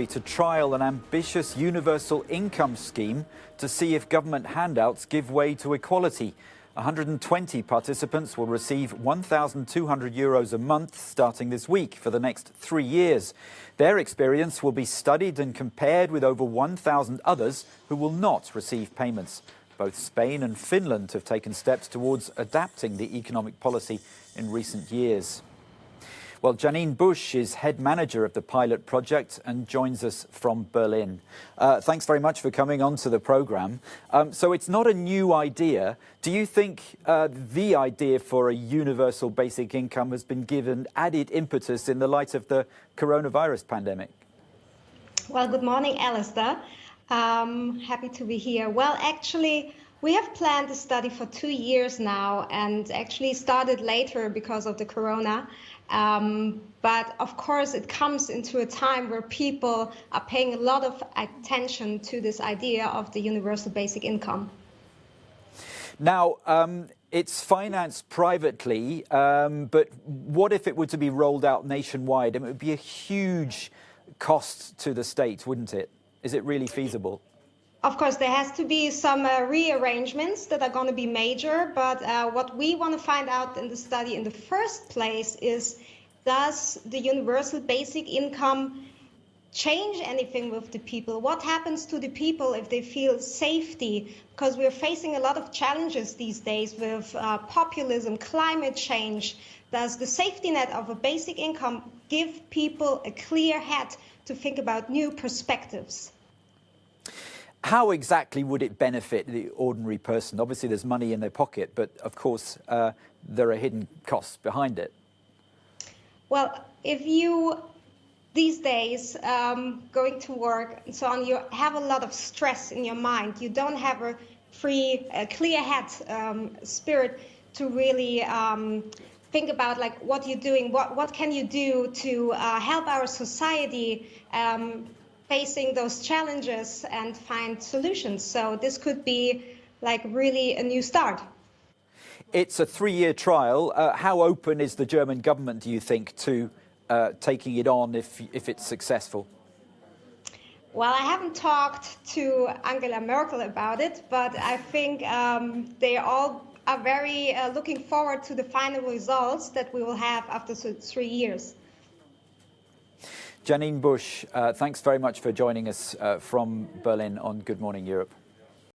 to trial an ambitious universal income scheme to see if government handouts give way to equality. 120 participants will receive €1,200 a month starting this week for the next 3 years. Their experience will be studied and compared with over 1,000 others who will not receive payments. Both Spain and Finland have taken steps towards adapting the economic policy in recent years. Well, Janine Busch is head manager of the pilot project and joins us from Berlin. Thanks very much for coming on to the programme. So it's not a new idea. Do you think the idea for a universal basic income has been given added impetus in the light of the coronavirus pandemic? Well, good morning, Alistair. Happy to be here. Well, actually, we have planned the study for 2 years now and actually started later because of the corona. But of course, it comes into a time where people are paying a lot of attention to this idea of the universal basic income. Now, it's financed privately, but what if it were to be rolled out nationwide? I mean, it would be a huge cost to the state, wouldn't it? Is it really feasible? Of course, there has to be some rearrangements that are going to be major, but what we want to find out in the study in the first place is, does the universal basic income change anything with the people? What happens to the people if they feel safety? Because we're facing a lot of challenges these days with populism, climate change. Does the safety net of a basic income give people a clear head to think about new perspectives? How exactly would it benefit the ordinary person? Obviously, there's money in their pocket, but of course, there are hidden costs behind it. Well, if you, these days, going to work and so on, you have a lot of stress in your mind. You don't have a clear head spirit to really think about like what you're doing, what can you do to help our society facing those challenges and find solutions. So this could be like really a new start. It's a 3-year trial. How open is the German government, do you think, to taking it on if it's successful? Well, I haven't talked to Angela Merkel about it, but I think they all are very looking forward to the final results that we will have after 3 years. Janine Busch, thanks very much for joining us from Berlin on Good Morning Europe.